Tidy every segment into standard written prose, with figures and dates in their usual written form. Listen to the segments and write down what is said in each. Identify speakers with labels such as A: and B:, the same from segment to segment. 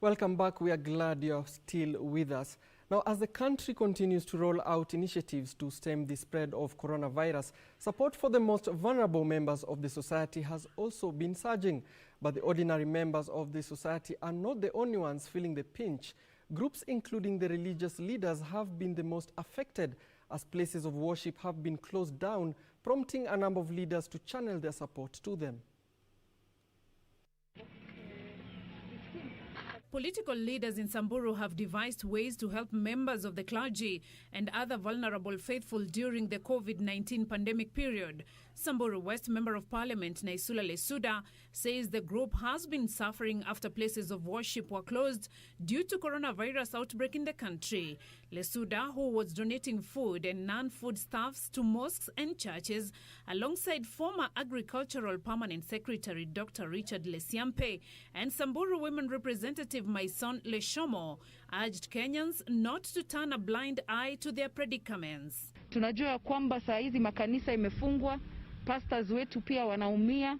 A: Welcome back. We are glad you're still with us. Now, as the country continues to roll out initiatives to stem the spread of coronavirus, support for the most vulnerable members of the society has also been surging. But the ordinary members of the society are not the only ones feeling the pinch. Groups including the religious leaders have been the most affected, as places of worship have been closed down, prompting a number of leaders to channel their support to them.
B: Political leaders in Samburu have devised ways to help members of the clergy and other vulnerable faithful during the COVID-19 pandemic period. Samburu West Member of Parliament Naisula Lesuda says the group has been suffering after places of worship were closed due to coronavirus outbreak in the country. Lesuda, who was donating food and non-food stuffs to mosques and churches, alongside former Agricultural Permanent Secretary Dr. Richard Lesiampe and Samburu Women Representative Maison Leshomo, urged Kenyans not to turn a blind eye to their predicaments.
C: Tunajua kwamba saa hizi makanisa imefungwa, pastors wetu pia wanaumia,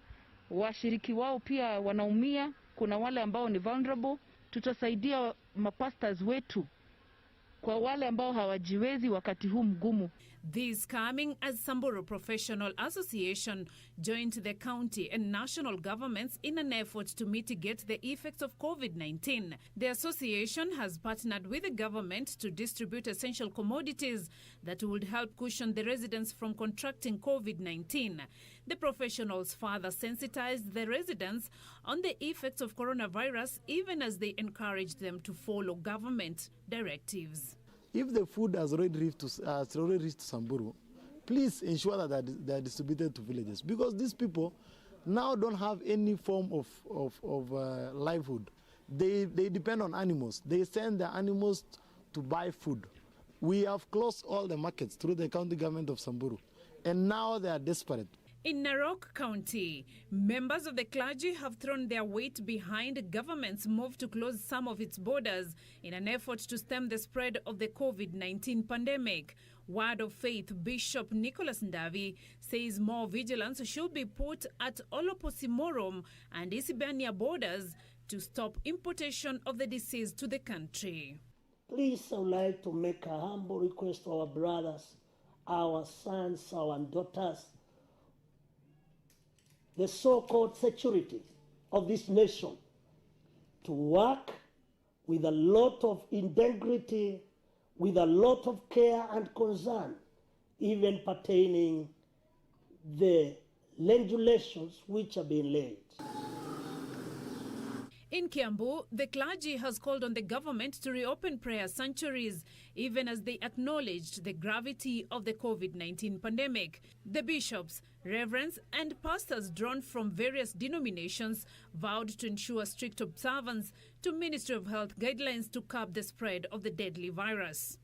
C: washiriki wao pia wanaumia, kuna wale ambao ni vulnerable. Tutasaidia mapastors wetu kwa wale ambao hawajiwezi wakati huu mgumu.
B: This coming as Samburu Professional Association joined the county and national governments in an effort to mitigate the effects of COVID-19. The association has partnered with the government to distribute essential commodities that would help cushion the residents from contracting COVID-19. The professionals further sensitized the residents on the effects of coronavirus, even as they encouraged them to follow government directives.
D: If the food has already reached Samburu, please ensure that they are distributed to villages, because these people now don't have any form of livelihood. They depend on animals. They send their animals to buy food. We have closed all the markets through the county government of Samburu, and now they are desperate.
B: In Narok County, members of the clergy have thrown their weight behind the government's move to close some of its borders in an effort to stem the spread of the COVID-19 pandemic. Word of Faith Bishop Nicholas Ndavi says more vigilance should be put at Oloposimorom and Isibania borders to stop importation of the disease to the country.
E: Please, I would like to make a humble request to our brothers, our sons, our daughters, the so-called security of this nation, to work with a lot of integrity, with a lot of care and concern, even pertaining the legislations which have been laid.
B: In Kiambu, the clergy has called on the government to reopen prayer sanctuaries, even as they acknowledged the gravity of the COVID-19 pandemic. The bishops, reverends, and pastors drawn from various denominations vowed to ensure strict observance to Ministry of Health guidelines to curb the spread of the deadly virus.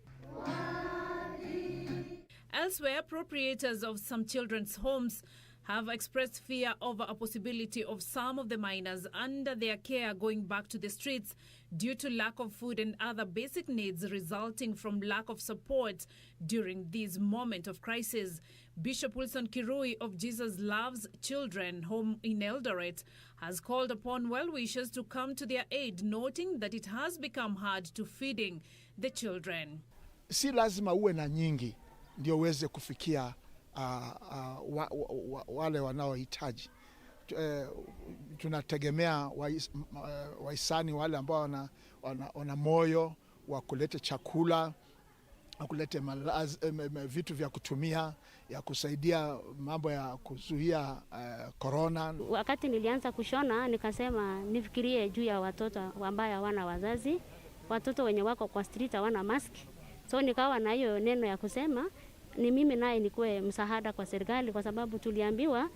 B: Elsewhere, proprietors of some children's homes have expressed fear over a possibility of some of the minors under their care going back to the streets due to lack of food and other basic needs resulting from lack of support during this moment of crisis. Bishop Wilson Kirui of Jesus Loves Children Home in Eldoret has called upon well-wishers to come to their aid, noting that it has become hard to feeding the children.
F: Si lazima uwe na nyingi ndio uweze kufikia wale wanaohitaji. Tunategemea wahisani wale ambao wana moyo wa kuleta chakula, kuleta vitu vya kutumia ya kusaidia mambo ya kuzuia corona.
G: Wakati nilianza kushona nikasema nifikirie juu ya watoto ambao hawana wazazi, watoto wenye wako kwa street hawana mask. So nikawa na hiyo neno ya kusema ni mimi naye nikuwe msaada kwa serikali, kwa sababu tuliambiwa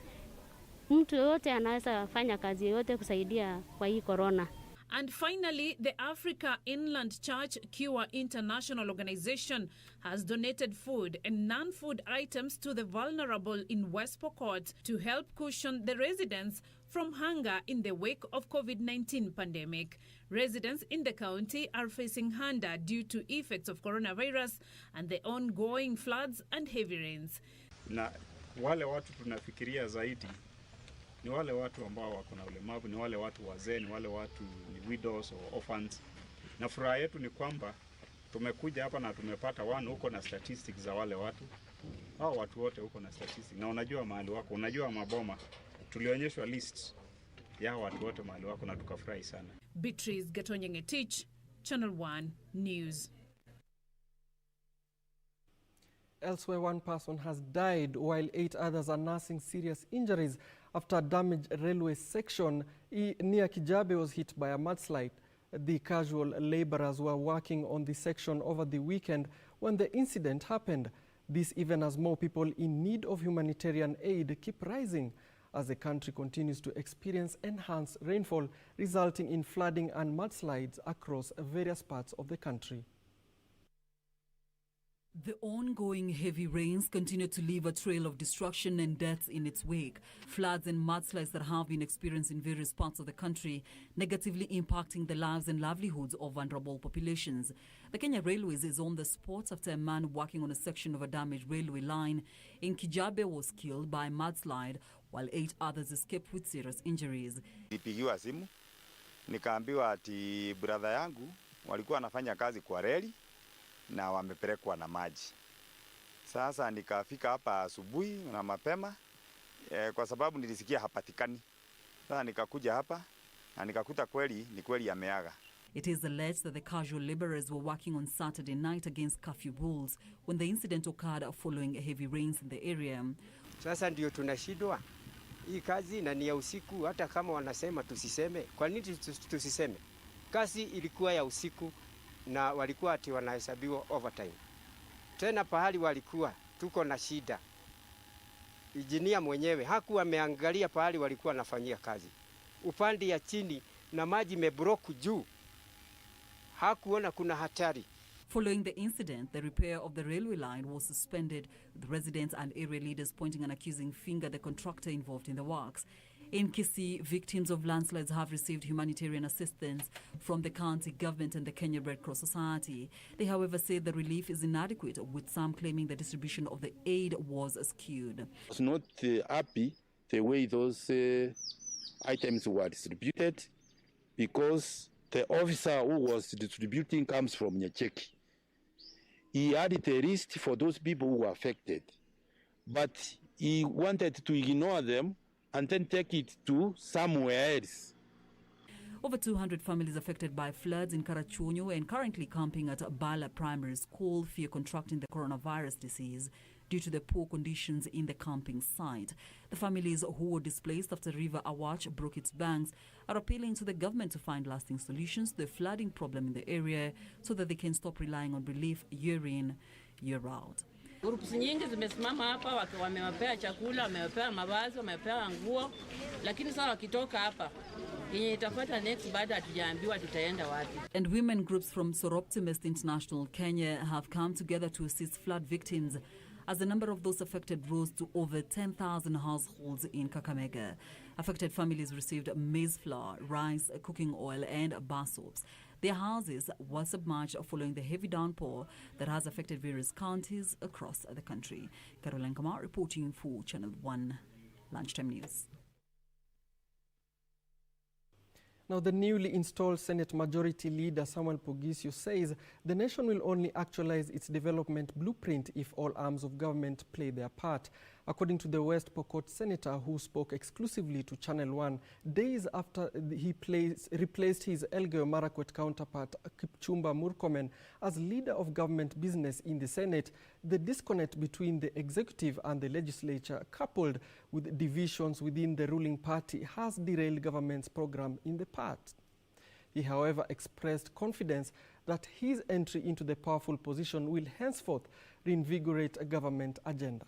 G: mtu yote anaweza fanya kazi yote kusaidia kwa hii corona.
B: And finally, the Africa Inland Church Cure International Organization has donated food and non-food items to the vulnerable in West Pokot to help cushion the residents from hunger in the wake of COVID-19 pandemic. Residents in the county are facing hunger due to effects of coronavirus and the ongoing floods and heavy rains.
H: Na wale watu tunafikiria zaidi ni wale watu ambao wako na ulemavu, ni wale watu wazee, ni wale watu ni widows or orphans. Na furaha yetu ni kwamba tumekuja hapa na tumepata huko na statistics za wale watu. Hao watu wote huko na statistics. Na unajua mahali wako, unajua maboma. Tulionyeshwa list ya watu wote mahali wako na tukafurahi sana.
B: Beatrice Gatonyengetich, Channel 1 News.
A: Elsewhere, one person has died while 8 others are nursing serious injuries after a damaged railway section near Kijabe was hit by a mudslide. The casual laborers were working on the section over the weekend when the incident happened. This even as more people in need of humanitarian aid keep rising as the country continues to experience enhanced rainfall, resulting in flooding and mudslides across various parts of the country.
I: The ongoing heavy rains continue to leave a trail of destruction and deaths in its wake. Floods and mudslides that have been experienced in various parts of the country, negatively impacting the lives and livelihoods of vulnerable populations. The Kenya Railways is on the spot after a man working on a section of a damaged railway line in Kijabe was killed by a mudslide, while 8 others escaped with serious injuries.
J: Nilipigiwa simu, nikaambiwa ati brother yangu walikuwa wanafanya kazi kwa reli na wamepelekwa na maji. Sasa nikafika hapa asubuhi na mapema kwa sababu nilisikia hapatikani. Sasa nikakuja hapa na nikakuta ni kweli ameaga.
I: It is alleged that the casual laborers were working on Saturday night against curfew rules when the incident occurred following heavy rains in the area.
K: Sasa ndio tunashindwa. Hii kazi na ni ya usiku, hata kama wanasema tusiseme. Kwa nini tusiseme? Kazi ilikuwa ya usiku na walikuwa ati wanahesabiwa overtime. Tena pahali walikuwa tuko na shida. Injinia mwenyewe hakuwa ameangalia pahali walikuwa wanafanyia kazi. Upande ya chini na maji meblock juu. Hakuona kuna hatari.
I: Following the incident, the repair of the railway line was suspended, with residents and area leaders pointing an accusing finger at the contractor involved in the works. In Kisii, victims of landslides have received humanitarian assistance from the county government and the Kenya Red Cross Society. They, however, say the relief is inadequate, with some claiming the distribution of the aid was skewed.
L: I was not happy the way those items were distributed, because the officer who was distributing comes from Nyacheki. He added the list for those people who were affected, but he wanted to ignore them and then take it to somewhere else.
I: Over 200 families affected by floods in Karachuonyo and currently camping at Bala Primary School fear contracting the coronavirus disease due to the poor conditions in the camping site. The families who were displaced after River Awach broke its banks are appealing to the government to find lasting solutions to the flooding problem in the area so that they can stop relying on relief year in, year out.
M: Groups nyingi zimesimama hapa wamewapea chakula, wamewapea mavazi, wamewapea nguo, lakini sasa wakitoka hapa yenye itafuata next baada hatujaambiwa tutaenda wapi.
I: And women groups from Soroptimist International Kenya have come together to assist flood victims as the number of those affected rose to over 10,000 households in Kakamega. Affected families received maize flour, rice, cooking oil and bar soaps. Their houses were submerged following the heavy downpour that has affected various counties across the country. Caroline Kamar reporting for Channel 1 Lunchtime News.
A: Now, the newly installed Senate Majority Leader Samuel Pogisio says the nation will only actualize its development blueprint if all arms of government play their part. According to the West Pokot senator who spoke exclusively to Channel 1 days after he replaced his Elgeyo Marakwet counterpart Kipchumba Murkomen as leader of government business in the Senate, the disconnect between the executive and the legislature, coupled with divisions within the ruling party, has derailed government's program in the past. He, however, expressed confidence that his entry into the powerful position will henceforth reinvigorate a government agenda.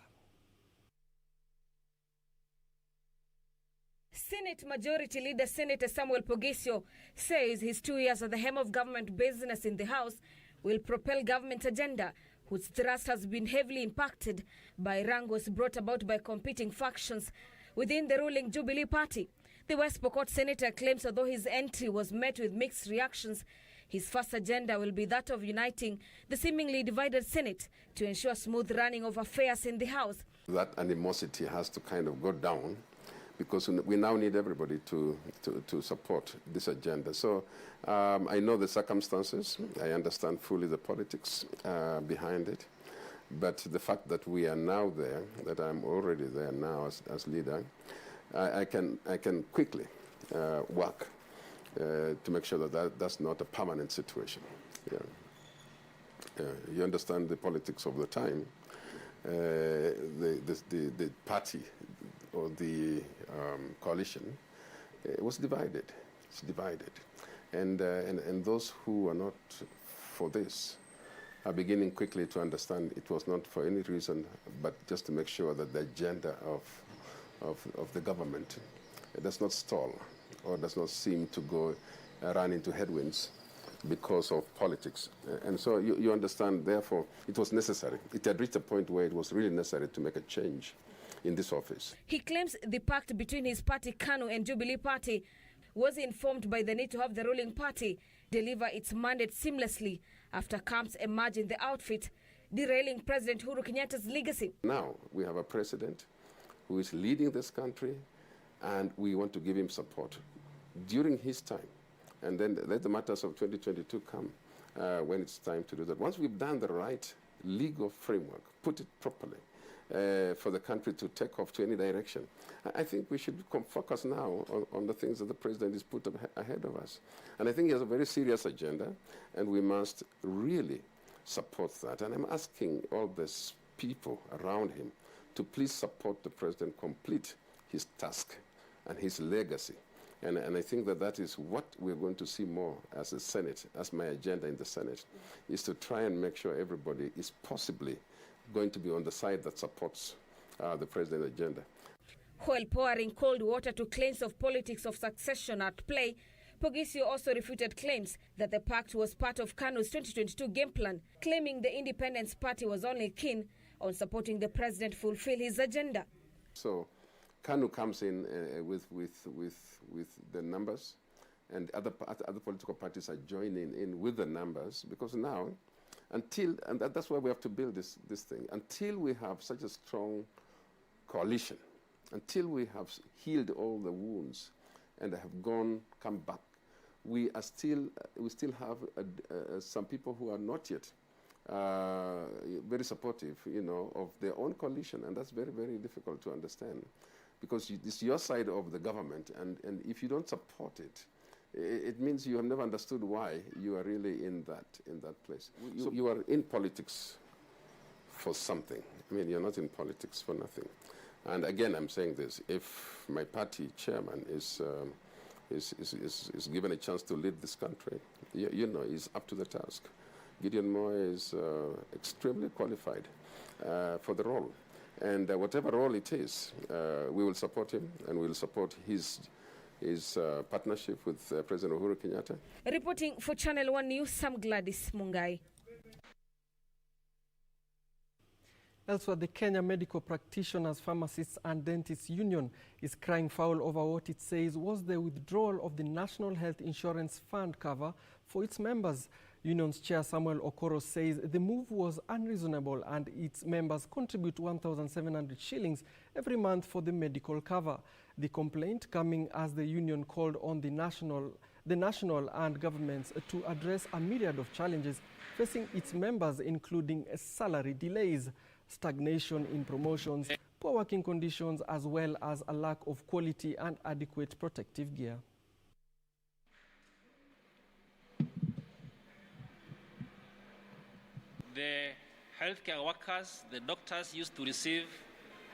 N: Senate Majority Leader Senator Samuel Pogisio says his 2 years at the helm of government business in the House will propel government agenda, whose thrust has been heavily impacted by wrangles brought about by competing factions within the ruling Jubilee Party. The West Pokot senator claims although his entry was met with mixed reactions, his first agenda will be that of uniting the seemingly divided Senate to ensure smooth running of affairs in the House.
O: That animosity has to kind of go down because we now need everybody to support this agenda. So I know the circumstances. I understand fully the politics behind it. But the fact that we are now there, that I'm already there now as leader, I can quickly work to make sure that that's not a permanent situation. You understand the politics of the time. The party or the coalition was divided. It's divided, and those who are not for this are beginning quickly to understand it was not for any reason, but just to make sure that the agenda of the government does not stall or does not seem to go run into headwinds because of politics. And so you understand, therefore, it was necessary. It had reached a point where it was really necessary to make a change in this office.
N: He claims the pact between his party, KANU, and Jubilee Party was informed by the need to have the ruling party deliver its mandate seamlessly after camps emerged in the outfit, derailing President Uhuru Kenyatta's legacy.
O: Now we have a president who is leading this country, and we want to give him support during his time. And then let the matters of 2022 come when it's time to do that. Once we've done the right legal framework, put it properly, for the country to take off to any direction, I think we should focus now on the things that the president has put ahead of us. And I think he has a very serious agenda, and we must really support that. And I'm asking all these people around him to please support the president complete his task and his legacy. And I think that is what we're going to see more as the Senate, as my agenda in the Senate, is to try and make sure everybody is possibly going to be on the side that supports the president's agenda.
N: While pouring cold water to claims of politics of succession at play, Pogisio also refuted claims that the pact was part of KANU's 2022 game plan, claiming the Independence Party was only keen on supporting the president fulfill his agenda.
O: So KANU comes in with the numbers, and other political parties are joining in with the numbers, because now, that's why we have to build this thing, until we have such a strong coalition, until we have healed all the wounds and have come back, we still have some people who are not yet very supportive, of their own coalition, and that's very, very difficult to understand, because it's your side of the government, and if you don't support it, it means you have never understood why you are really in that place. So you are in politics for something. I mean, you're not in politics for nothing. And again, I'm saying this: if my party chairman is given a chance to lead this country, he's up to the task. Gideon Moy is extremely qualified for the role. And whatever role it is, we will support him, and we will support his partnership with President Uhuru Kenyatta.
N: Reporting for Channel 1 News, I'm Gladys Mungai.
A: Elsewhere, the Kenya Medical Practitioners, Pharmacists and Dentists Union is crying foul over what it says was the withdrawal of the National Health Insurance Fund cover for its members. Union's chair Samuel Okoro says the move was unreasonable and its members contribute 1,700 shillings every month for the medical cover. The complaint coming as the union called on the national and governments to address a myriad of challenges facing its members, including salary delays, stagnation in promotions, poor working conditions, as well as a lack of quality and adequate protective gear.
P: The healthcare workers, the doctors, used to receive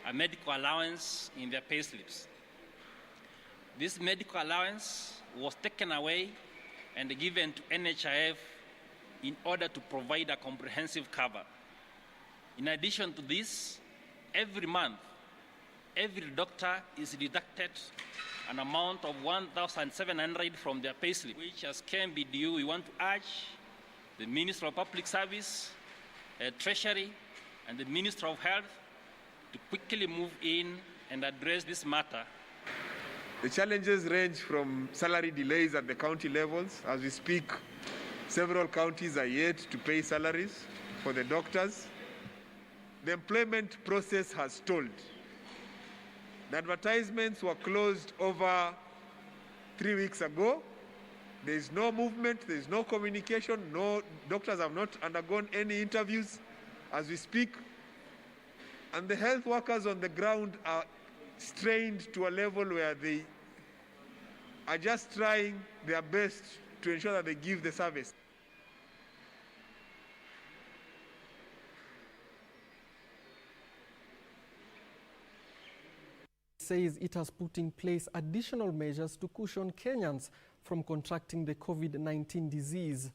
P: a medical allowance in their payslips. This medical allowance was taken away and given to NHIF in order to provide a comprehensive cover. In addition to this, every month, every doctor is deducted an amount of 1,700 from their payslip, which as KMBDU, we want to urge the Minister of Public Service, Treasury, and the Minister of Health to quickly move in and address this matter.
Q: The challenges range from salary delays at the county levels. As we speak, several counties are yet to pay salaries for the doctors. The employment process has stalled. The advertisements were closed over 3 weeks ago. There is no movement, there is no communication, no doctors have not undergone any interviews as we speak. And the health workers on the ground are strained to a level where they are just trying their best to ensure that they give the service.
A: Says it has put in place additional measures to cushion Kenyans from contracting the COVID-19 disease.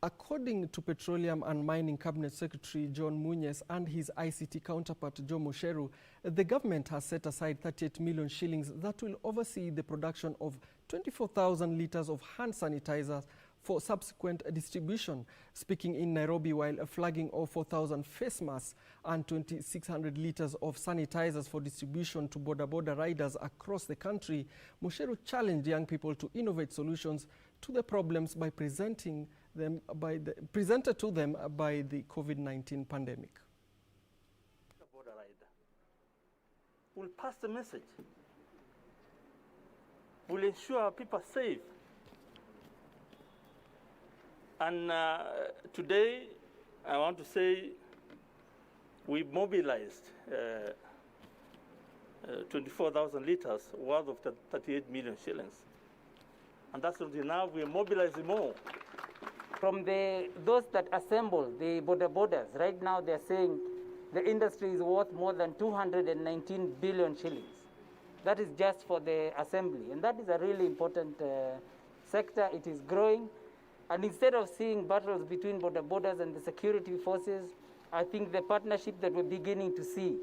A: According to Petroleum and Mining Cabinet Secretary John Munyes and his ICT counterpart Joe Musheru, the government has set aside 38 million shillings that will oversee the production of 24,000 litres of hand sanitizers for subsequent distribution. Speaking in Nairobi while flagging off 4,000 face masks and 2,600 litres of sanitizers for distribution to border riders across the country, Musheru challenged young people to innovate solutions to the problems by presented to them by the COVID-19 pandemic.
R: The border rider will pass the message, will ensure people are safe. And today, I want to say we mobilized 24,000 litres worth of 38 million shillings. And that's not enough, we are mobilizing more.
S: From those that assemble the borders, right now they're saying the industry is worth more than 219 billion shillings. That is just for the assembly. And that is a really important sector. It is growing. And instead of seeing battles between borders and the security forces, I think the partnership that we're beginning to see,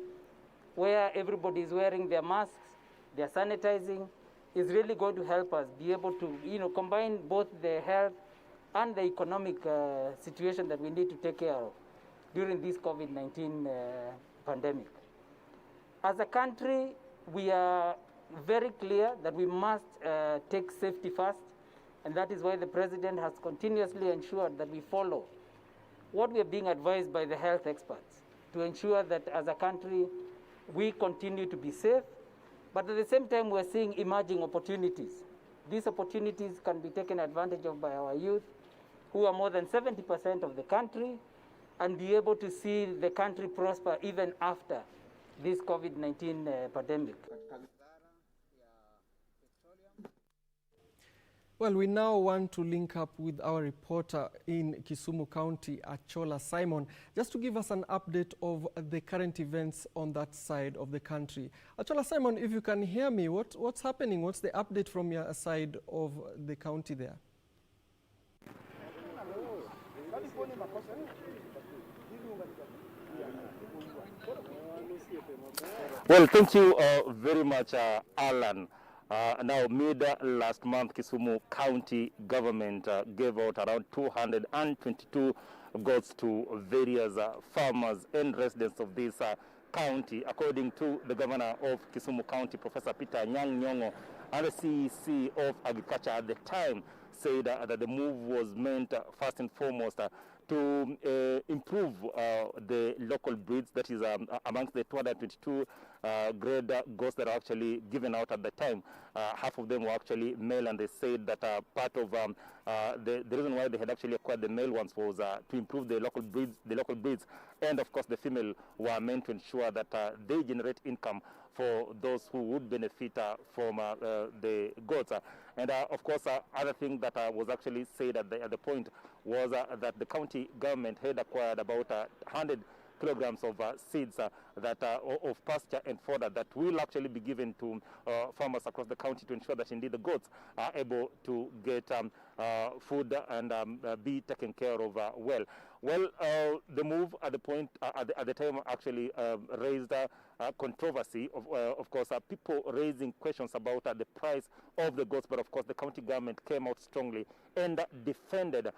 S: where everybody is wearing their masks, they're sanitizing, is really going to help us be able to, combine both the health and the economic situation that we need to take care of during this COVID-19 pandemic. As a country, we are very clear that we must take safety first. And that is why the President has continuously ensured that we follow what we are being advised by the health experts to ensure that as a country we continue to be safe. But at the same time, we're seeing emerging opportunities. These opportunities can be taken advantage of by our youth, who are more than 70% of the country, and be able to see the country prosper even after this COVID-19 pandemic.
A: Well, we now want to link up with our reporter in Kisumu County, Achola Simon, just to give us an update of the current events on that side of the country. Achola Simon, if you can hear me, what's happening? What's the update from your side of the county there?
R: Well, thank you very much, Alan. Now, mid last month, Kisumu County government gave out around 222 goats to various farmers and residents of this county, according to the governor of Kisumu County, Professor Peter Nyong'o, and the CEC of Agriculture at the time said that the move was meant first and foremost to improve the local breeds, that is amongst the 222 grade goats that are actually given out at the time. Half of them were actually male, and they said that part of the reason why they had actually acquired the male ones was to improve the local breeds, and of course the female were meant to ensure that they generate income for those who would benefit from the goats. And of course, other thing that was actually said at the point was that the county government had acquired about 100 kilograms of seeds of pasture and fodder that will actually be given to farmers across the county to ensure that indeed the goats are able to get food and be taken care of well. Well, the move at the time actually raised controversy. Of course, people raising questions about the price of the goats, but of course the county government came out strongly and defended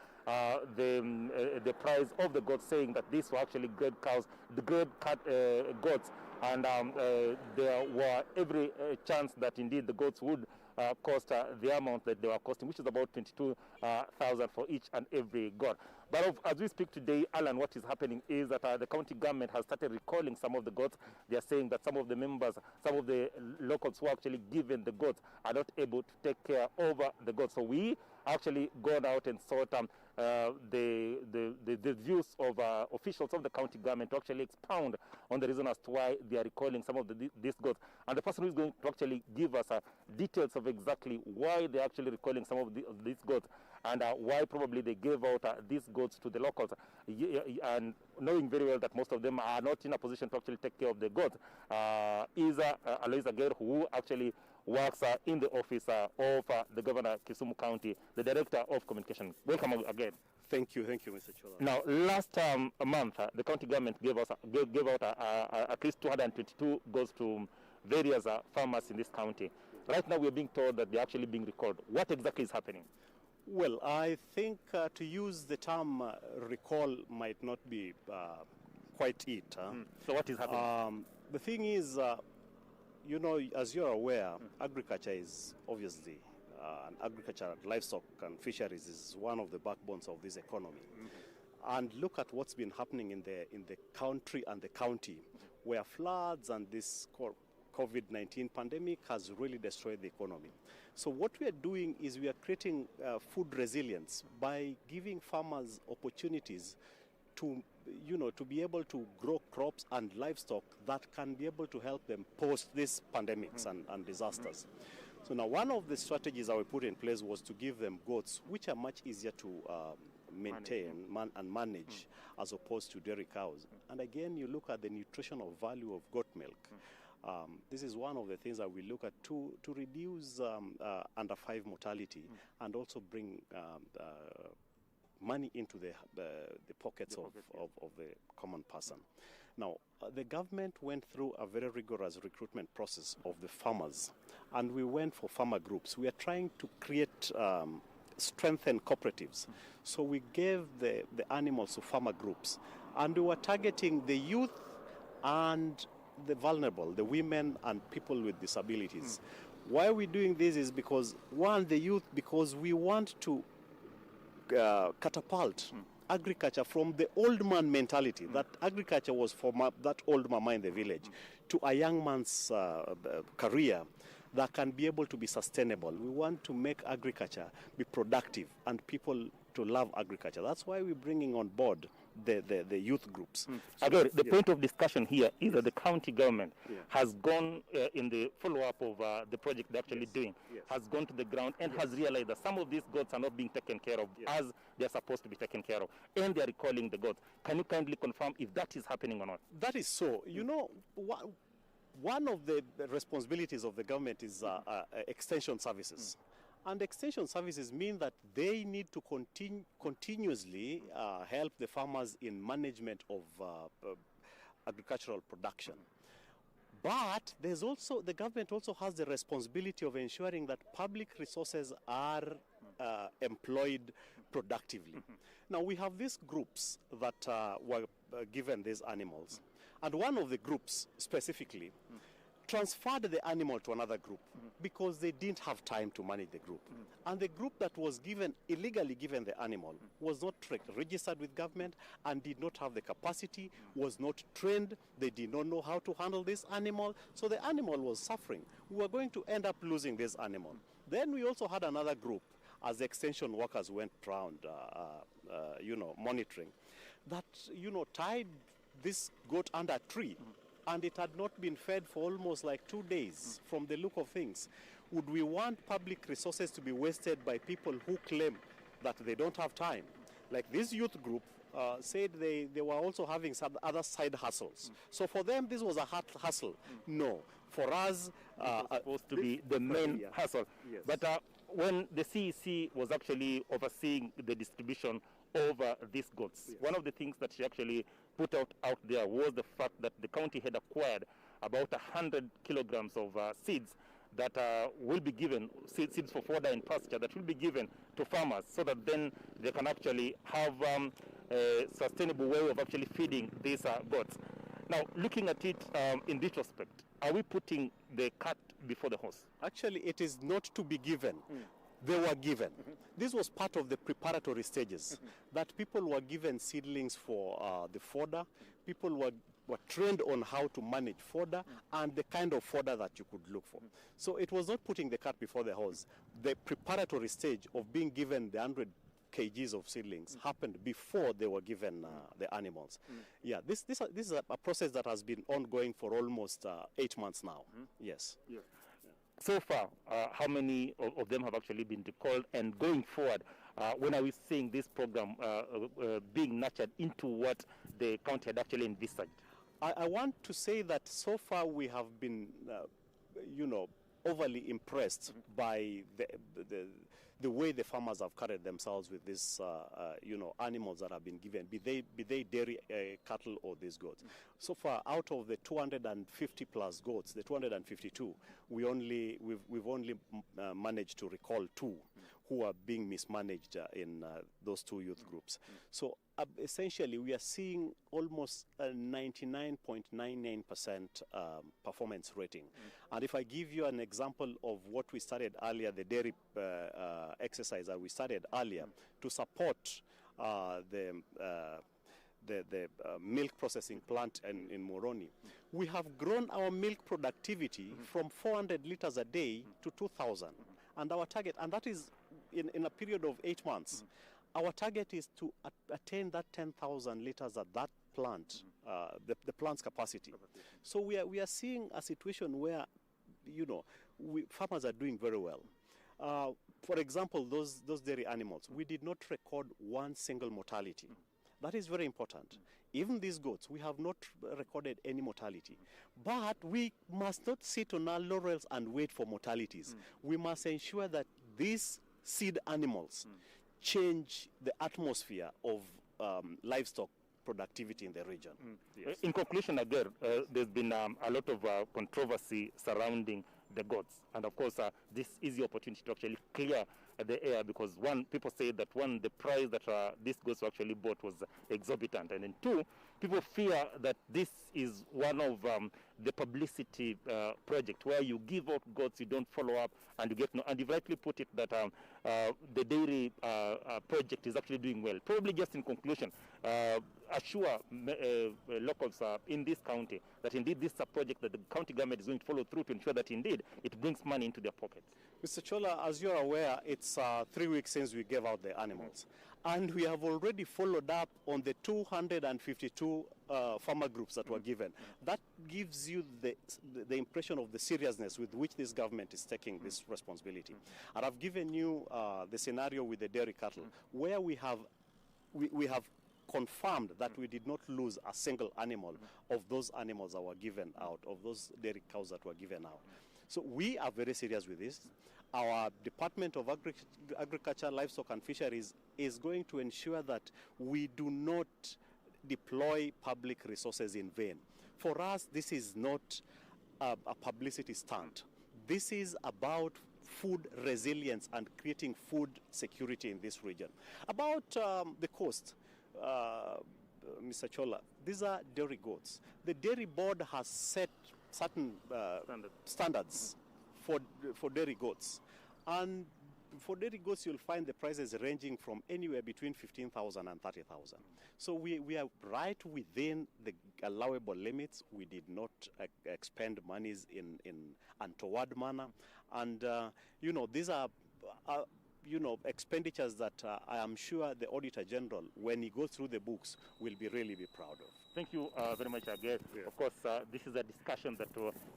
R: the price of the goats, saying that these were actually grade cows, the grade goats, and there were every chance that indeed the goats would cost the amount that they were costing, which is about 22,000 for each and every goat. But as we speak today, Alan, what is happening is that the county government has started recalling some of the goats. They are saying that some of the members, some of the locals who are actually given the goats are not able to take care over the goats. So we actually gone out and sought the views of officials of the county government to actually expound on the reason as to why they are recalling some of these goats. And the person who is going to actually give us details of exactly why they are actually recalling some of these goats and why probably they gave out these goats to the locals, and knowing very well that most of them are not in a position to actually take care of the goats, is Alois Aguirre, who actually works in the office of the Governor Kisumu County, the Director of Communication. Welcome again.
T: Thank you, Mr. Chola.
R: Now, last month, the county government gave out at least 222 goats to various farmers in this county. Right now, we're being told that they're actually being recalled. What exactly is happening?
T: Well, I think to use the term recall might not be quite it.
R: So what is happening?
T: The thing is, you know, as you're aware, agriculture is obviously, and agriculture, livestock and fisheries is one of the backbones of this economy. And look at what's been happening in the country and the county, where floods and this COVID-19 pandemic has really destroyed the economy. So what we are doing is we are creating food resilience by giving farmers opportunities to, you know, to be able to grow crops and livestock that can be able to help them post these pandemics and disasters. So now one of the strategies that we put in place was to give them goats, which are much easier to maintain and manage as opposed to dairy cows. And again, you look at the nutritional value of goat milk. This is one of the things that we look at to reduce under 5 mortality and also bring money into the pockets of the common person. Now, the government went through a very rigorous recruitment process of the farmers, and we went for farmer groups. We are trying to create strengthen cooperatives. So we gave the animals to farmer groups, and we were targeting the youth and the vulnerable, the women and people with disabilities. Why are we doing this is because, one, the youth, because we want to catapult agriculture from the old man mentality, that agriculture was for that old mama in the village, to a young man's career that can be able to be sustainable. We want to make agriculture be productive and people to love agriculture. That's why we're bringing on board the youth groups.
R: Again, the point of discussion here is that the county government has gone in the follow-up of the project they're actually doing, has gone to the ground and has realized that some of these goats are not being taken care of as they're supposed to be taken care of, and they're recalling the goats. Can you kindly confirm if that is happening or not?
T: That is so. You know, one of the responsibilities of the government is extension services. And extension services mean that they need to continuously help the farmers in management of agricultural production. But there's also, the government also has the responsibility of ensuring that public resources are employed productively. Now, we have these groups that were given these animals. And one of the groups specifically transferred the animal to another group because they didn't have time to manage the group. And the group that was illegally given the animal was not registered with government and did not have the capacity, was not trained, they did not know how to handle this animal, so the animal was suffering. We were going to end up losing this animal. Then we also had another group, as the extension workers went around, monitoring, that, tied this goat under a tree, and it had not been fed for almost like 2 days from the look of things. Would we want public resources to be wasted by people who claim that they don't have time? Like this youth group said they were also having some other side hustles. So for them, this was a hustle. No. For us,
R: it's supposed to be the main hustle.
T: Yes.
R: But when the CEC was actually overseeing the distribution of these goats, one of the things that she actually put out there was the fact that the county had acquired about 100 kilograms of seeds that will be given, seeds for fodder and pasture, that will be given to farmers so that then they can actually have a sustainable way of actually feeding these goats. Now, looking at it in retrospect, are we putting the cart before the horse?
T: Actually, it is not to be given. They were given. This was part of the preparatory stages, that people were given seedlings for the fodder. People were trained on how to manage fodder and the kind of fodder that you could look for. So it was not putting the cart before the horse. The preparatory stage of being given the 100 kgs of seedlings happened before they were given the animals. Yeah, this is a process that has been ongoing for almost 8 months now. Yes. Yeah.
R: So far, how many of them have actually been recalled? And going forward, when are we seeing this program being nurtured into what the county had actually envisaged?
T: I want to say that so far we have been, overly impressed by the way the farmers have carried themselves with these, animals that have been given, be they dairy cattle or these goats. So far, out of the 250 plus goats, the 252, we've only managed to recall 2 who are being mismanaged in those 2 youth groups. So essentially, we are seeing almost a 99.99% performance rating. And if I give you an example of what we started earlier, the dairy exercise that we started earlier to support the milk processing plant in Moroni, we have grown our milk productivity from 400 liters a day to 2,000. And our target, and that is in a period of 8 months, our target is to attain that 10,000 liters at that plant, the plant's capacity. So we are seeing a situation where, farmers are doing very well. For example, those dairy animals, we did not record one single mortality. That is very important. Even these goats, we have not recorded any mortality. But we must not sit on our laurels and wait for mortalities. We must ensure that these seed animals change the atmosphere of livestock productivity in the region.
R: Yes. In conclusion, again, there's been a lot of controversy surrounding the goats. And of course, this is the opportunity to actually clear the air, because people say that the price that these goats were actually bought was exorbitant. And then 2, people fear that this is one of the publicity project where you give out goats, you don't follow up, and you get no. And you've rightly put it that the dairy project is actually doing well. Probably just in conclusion, assure locals in this county that indeed this is a project that the county government is going to follow through to ensure that indeed it brings money into their pockets.
T: Mr. Chola, as you're aware, it's 3 weeks since we gave out the animals. And we have already followed up on the 252 farmer groups that were given. That gives you the impression of the seriousness with which this government is taking this responsibility. And I've given you the scenario with the dairy cattle, where we have confirmed that we did not lose a single animal of those animals that were given out, of those dairy cows that were given out. So we are very serious with this. Our Department of Agriculture, Livestock and Fisheries is going to ensure that we do not deploy public resources in vain. For us, this is not a publicity stunt. This is about food resilience and creating food security in this region. About the coast, Mr. Chola, these are dairy goats. The Dairy Board has set certain standards for dairy goats. And for dairy goats, you'll find the prices ranging from anywhere between 15,000 and 30,000. So we are right within the allowable limits. We did not expend monies in untoward manner. And, these are expenditures that I am sure the Auditor General, when he goes through the books, will really be proud of.
R: Thank you very much again. Yeah. Of course, this is a discussion that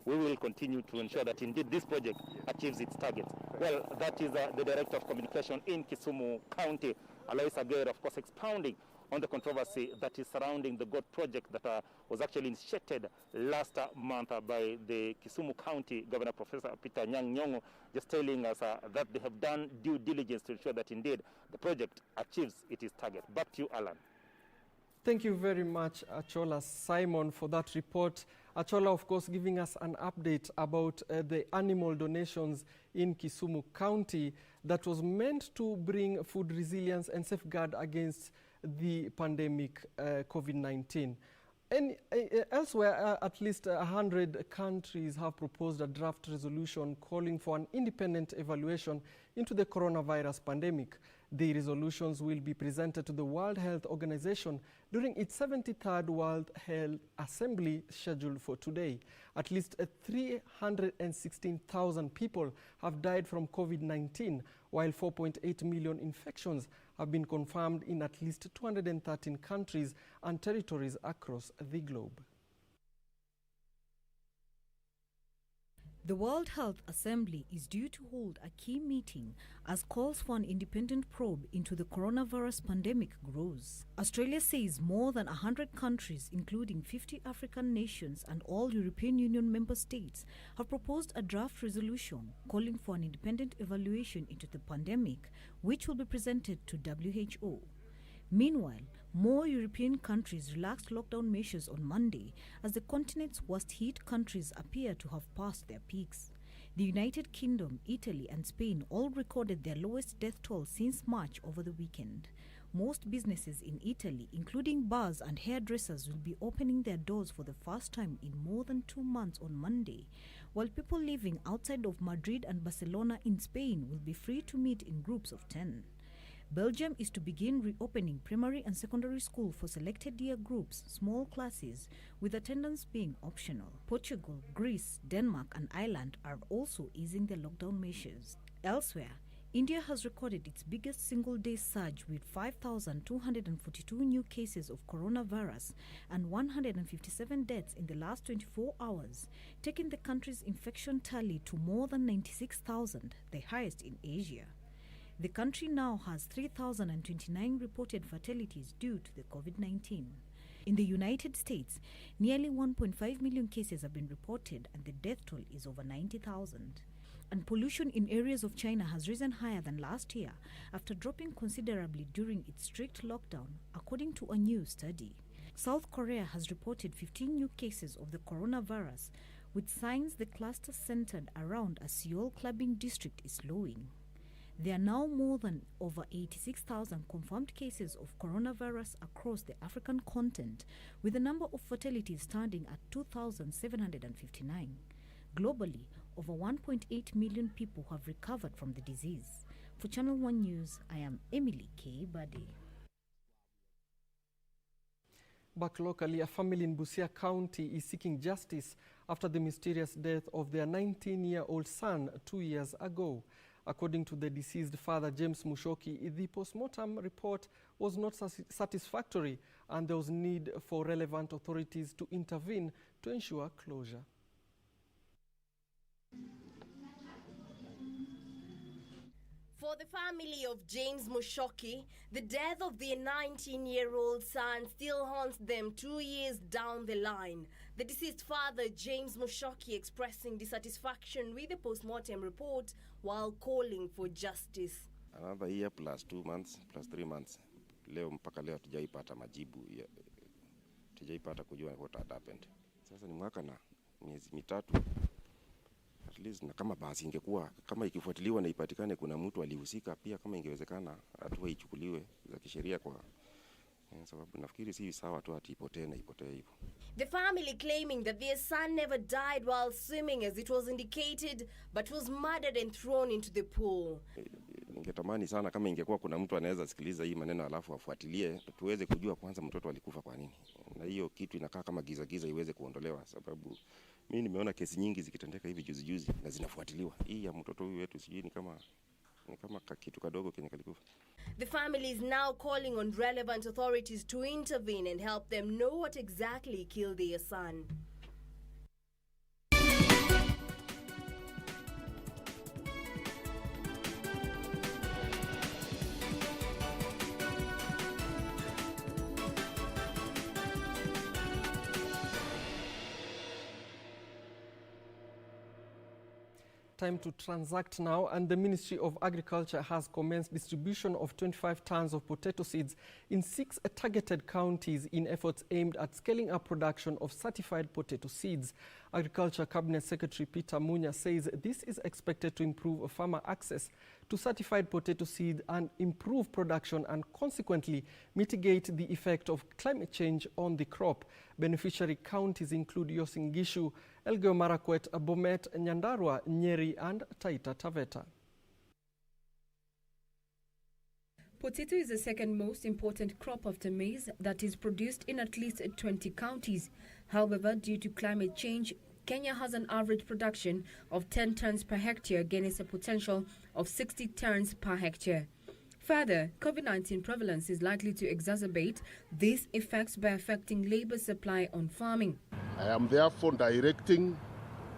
R: we will continue to ensure that indeed this project achieves its target. Well, that is the Director of Communication in Kisumu County, Alois Aguirre, of course, expounding on the controversy that is surrounding the GOAT project that was actually initiated last month by the Kisumu County Governor, Professor Peter Nyong'o, just telling us that they have done due diligence to ensure that indeed the project achieves its target. Back to you, Alan.
A: Thank you very much, Achola Simon, for that report. Achola, of course, giving us an update about the animal donations in Kisumu County that was meant to bring food resilience and safeguard against the pandemic COVID-19. And elsewhere, at least 100 countries have proposed a draft resolution calling for an independent evaluation into the coronavirus pandemic. The resolutions will be presented to the World Health Organization during its 73rd World Health Assembly scheduled for today. At least 316,000 people have died from COVID-19, while 4.8 million infections have been confirmed in at least 213 countries and territories across the globe.
U: The World Health Assembly is due to hold a key meeting as calls for an independent probe into the coronavirus pandemic grows. Australia says more than 100 countries, including 50 African nations and all European Union member states, have proposed a draft resolution calling for an independent evaluation into the pandemic, which will be presented to WHO. Meanwhile, more European countries relaxed lockdown measures on Monday as the continent's worst-hit countries appear to have passed their peaks. The United Kingdom, Italy and Spain all recorded their lowest death toll since March over the weekend. Most businesses in Italy, including bars and hairdressers, will be opening their doors for the first time in more than 2 months on Monday, while people living outside of Madrid and Barcelona in Spain will be free to meet in groups of 10. Belgium is to begin reopening primary and secondary school for selected year groups, small classes, with attendance being optional. Portugal, Greece, Denmark and Ireland are also easing their lockdown measures. Elsewhere, India has recorded its biggest single-day surge with 5,242 new cases of coronavirus and 157 deaths in the last 24 hours, taking the country's infection tally to more than 96,000, the highest in Asia. The country now has 3,029 reported fatalities due to the COVID-19. In the United States, nearly 1.5 million cases have been reported and the death toll is over 90,000. And pollution in areas of China has risen higher than last year after dropping considerably during its strict lockdown, according to a new study. South Korea has reported 15 new cases of the coronavirus, with signs the cluster centered around a Seoul clubbing district is slowing. There are now more than over 86,000 confirmed cases of coronavirus across the African continent, with the number of fatalities standing at 2,759. Globally, over 1.8 million people have recovered from the disease. For Channel 1 News, I am Emily K. Bade.
A: Back locally, a family in Busia County is seeking justice after the mysterious death of their 19-year-old son 2 years ago. According to the deceased father, James Mushoki, the post-mortem report was not satisfactory and there was need for relevant authorities to intervene to ensure closure.
V: For the family of James Mushoki, the death of their 19-year-old son still haunts them 2 years down the line. The deceased father, James Mushoki, expressing dissatisfaction with the post-mortem report while calling for justice.
W: Another year plus 2 months, plus 3 months. Leo mpaka leo tujaipata majibu, tujaipata kujua what had happened. Sasa ni mwaka na miezi mitatu. At least na kama basi ingekuwa kama ikifuatiliwa na ipatikane kuna mtu alihusika, pia kama ingewezekana hatua ichukuliwe za kisheria kwa sababu nafikiri si sawa tu ati ipotee hivyo.
V: The family claiming that their son never died while swimming as it was indicated, but was murdered and thrown into the pool.
W: Ningetamani sana kama ingekuwa kuna mtu anaweza sikiliza hii maneno alafu afuatilie tuweze kujua kwanza mtoto alikufa kwa nini. Na hiyo kitu inakaa kama giza iweze kuondolewa, sababu mimi nimeona kesi nyingi zikitendeka hivi juzi na zinafuatiliwa. Hii ya mtoto huyu wetu sijui ni kama kitu kadogo kenye kalikufa.
V: The family is now calling on relevant authorities to intervene and help them know what exactly killed their son.
A: Time to transact now, and the Ministry of Agriculture has commenced distribution of 25 tons of potato seeds in 6 targeted counties in efforts aimed at scaling up production of certified potato seeds. Agriculture Cabinet Secretary Peter Munya says this is expected to improve farmer access to certified potato seed and improve production and consequently mitigate the effect of climate change on the crop. Beneficiary counties include Uasin Gishu, Elgeyo Marakwet, Bomet, Nyandarua, Nyeri and Taita Taveta.
C: Potato is the second most important crop after maize that is produced in at least 20 counties. However, due to climate change, Kenya has an average production of 10 tons per hectare against a potential of 60 tons per hectare. Further, COVID-19 prevalence is likely to exacerbate these effects by affecting labor supply on farming.
D: I am therefore directing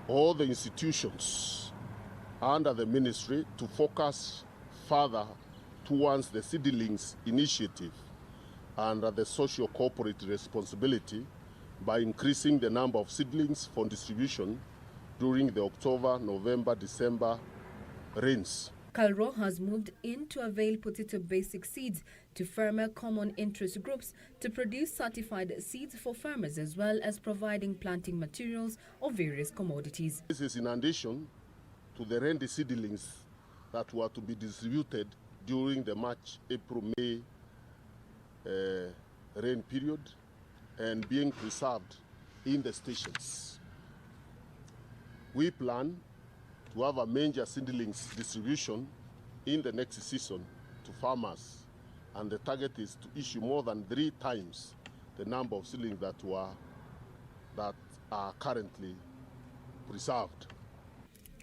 D: all the institutions under the ministry to focus further towards the seedlings initiative under the social corporate responsibility by increasing the number of seedlings for distribution during the October, November, December rains.
C: KALRO has moved in to avail potato basic seeds to farmer common interest groups to produce certified seeds for farmers as well as providing planting materials of various commodities.
D: This is in addition to the ready seedlings that were to be distributed during the March, April, May rain period and being preserved in the stations. We plan to have a major seedlings distribution in the next season to farmers, and the target is to issue more than 3 times the number of seedlings that are currently preserved.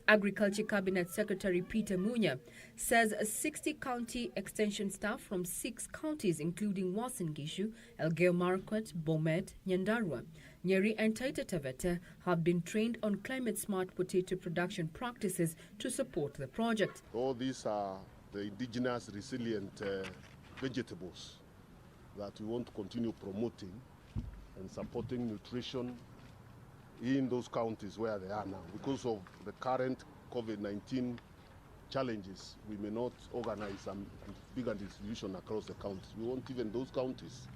C: Agriculture Cabinet Secretary Peter Munya says 60 county extension staff from 6 counties including Uasin Gishu, Elgeyo Marakwet, Bomet, Nyandarua, Nyeri and Taita Taveta have been trained on climate-smart potato production practices to support the project.
D: All these are the indigenous resilient vegetables that we want to continue promoting and supporting nutrition in those counties where they are now. Because of the current COVID-19 challenges, we may not organize some bigger distribution across the counties. We want even those counties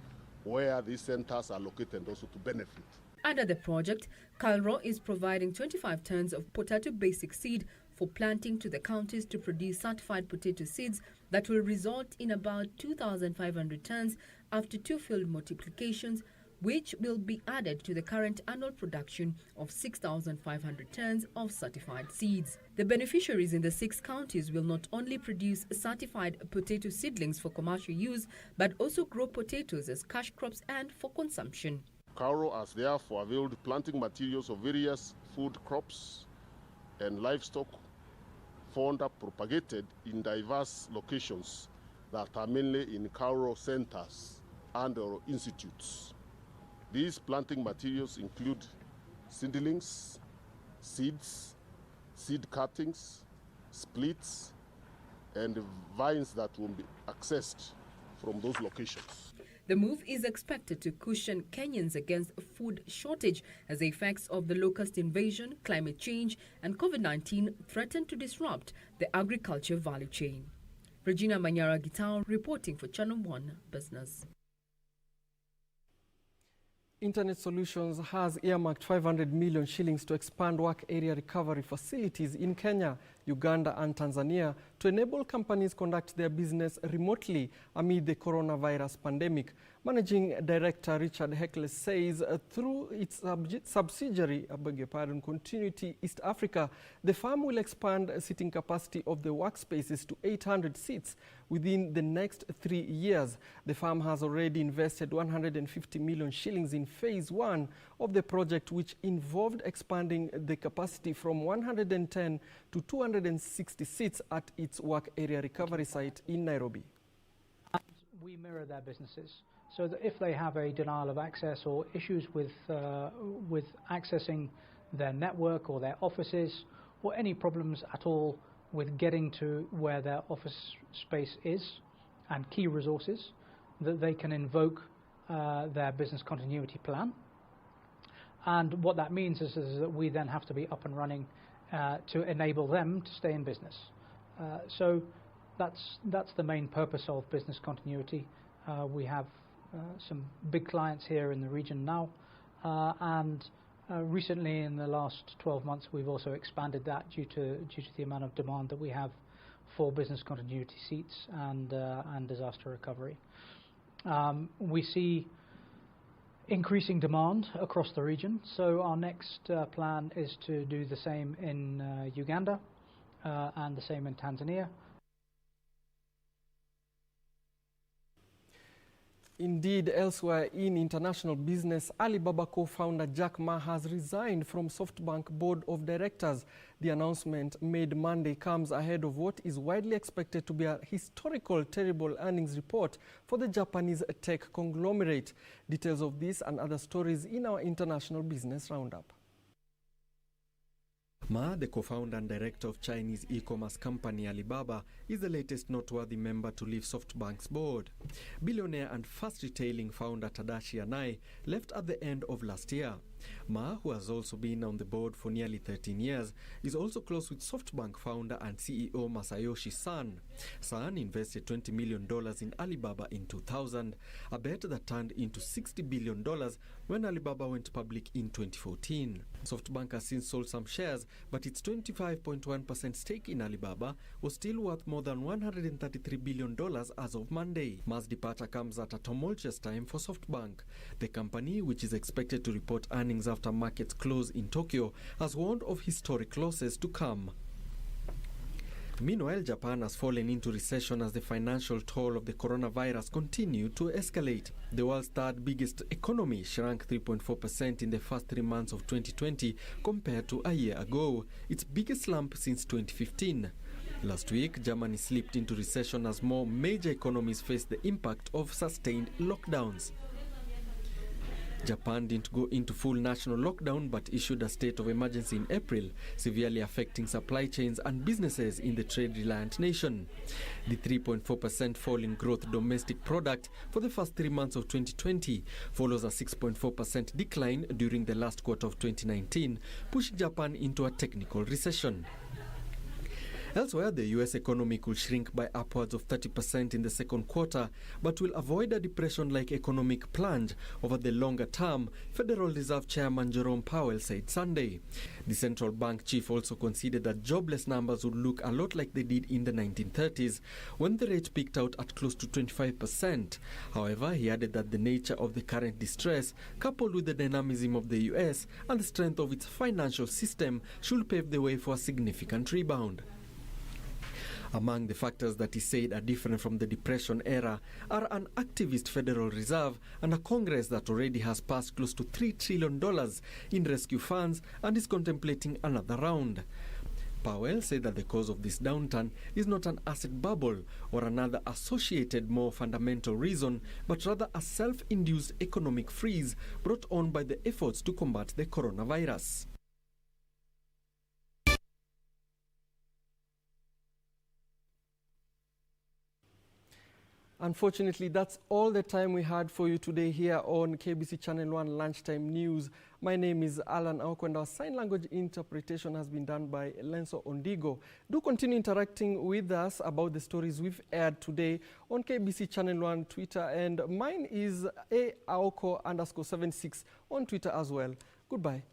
D: where these centers are located also to benefit.
C: Under the project, KALRO is providing 25 tons of potato basic seed for planting to the counties to produce certified potato seeds that will result in about 2,500 tons after 2 field multiplications, which will be added to the current annual production of 6,500 tons of certified seeds. The beneficiaries in the 6 counties will not only produce certified potato seedlings for commercial use, but also grow potatoes as cash crops and for consumption.
D: KALRO has therefore availed planting materials of various food crops and livestock found and propagated in diverse locations that are mainly in KALRO centers and or institutes. These planting materials include seedlings, seeds, seed cuttings, splits, and vines that will be accessed from those locations.
C: The move is expected to cushion Kenyans against food shortage as the effects of the locust invasion, climate change, and COVID-19 threaten to disrupt the agriculture value chain. Regina Manyara-Gitao reporting for Channel 1 Business.
A: Internet Solutions has earmarked 500 million shillings to expand work area recovery facilities in Kenya, Uganda and Tanzania to enable companies conduct their business remotely amid the coronavirus pandemic. Managing Director Richard Heckles says through its subsidiary, Continuity East Africa, the firm will expand seating capacity of the workspaces to 800 seats within the next 3 years. The firm has already invested 150 million shillings in phase 1 of the project, which involved expanding the capacity from 110 to 260 seats at its work area recovery site in Nairobi.
E: We mirror their businesses, so that if they have a denial of access or issues with accessing their network or their offices, or any problems at all with getting to where their office space is and key resources, that they can invoke their business continuity plan. And what that means is that we then have to be up and running to enable them to stay in business. So that's the main purpose of business continuity. We have some big clients here in the region now, and recently in the last 12 months we've also expanded that due to the amount of demand that we have for business continuity seats and disaster recovery. We see increasing demand across the region, so our next plan is to do the same in Uganda and the same in Tanzania.
A: Indeed, elsewhere in international business, Alibaba co-founder Jack Ma has resigned from SoftBank board of directors. The announcement made Monday comes ahead of what is widely expected to be a historical terrible earnings report for the Japanese tech conglomerate. Details of this and other stories in our international business roundup. Ma, the co-founder and director of Chinese e-commerce company Alibaba, is the latest noteworthy member to leave SoftBank's board. Billionaire and fast retailing founder Tadashi Yanai left at the end of last year. Ma, who has also been on the board for nearly 13 years, is also close with SoftBank founder and CEO Masayoshi Son. Son invested $20 million in Alibaba in 2000, a bet that turned into $60 billion when Alibaba went public in 2014. SoftBank has since sold some shares, but its 25.1% stake in Alibaba was still worth more than $133 billion as of Monday. Ma's departure comes at a tumultuous time for SoftBank. The company, which is expected to report earnings after markets close in Tokyo, has warned of historic losses to come. Meanwhile, Japan has fallen into recession as the financial toll of the coronavirus continued to escalate. The world's third biggest economy shrank 3.4% in the first 3 months of 2020 compared to a year ago, its biggest slump since 2015. Last week, Germany slipped into recession as more major economies faced the impact of sustained lockdowns. Japan didn't go into full national lockdown but issued a state of emergency in April, severely affecting supply chains and businesses in the trade-reliant nation. The 3.4% fall in growth domestic product for the first 3 months of 2020 follows a 6.4% decline during the last quarter of 2019, pushing Japan into a technical recession. Elsewhere, the U.S. economy could shrink by upwards of 30% in the second quarter, but will avoid a depression-like economic plunge over the longer term, Federal Reserve Chairman Jerome Powell said Sunday. The central bank chief also conceded that jobless numbers would look a lot like they did in the 1930s, when the rate peaked out at close to 25%. However, he added that the nature of the current distress, coupled with the dynamism of the U.S. and the strength of its financial system, should pave the way for a significant rebound. Among the factors that he said are different from the Depression era are an activist Federal Reserve and a Congress that already has passed close to $3 trillion in rescue funds and is contemplating another round. Powell said that the cause of this downturn is not an asset bubble or another associated more fundamental reason, but rather a self-induced economic freeze brought on by the efforts to combat the coronavirus. Unfortunately, that's all the time we had for you today here on KBC Channel 1 Lunchtime News. My name is Alan Aoko and our sign language interpretation has been done by Lenso Ondigo. Do continue interacting with us about the stories we've aired today on KBC Channel 1 Twitter, and mine is @aoko_76 on Twitter as well. Goodbye.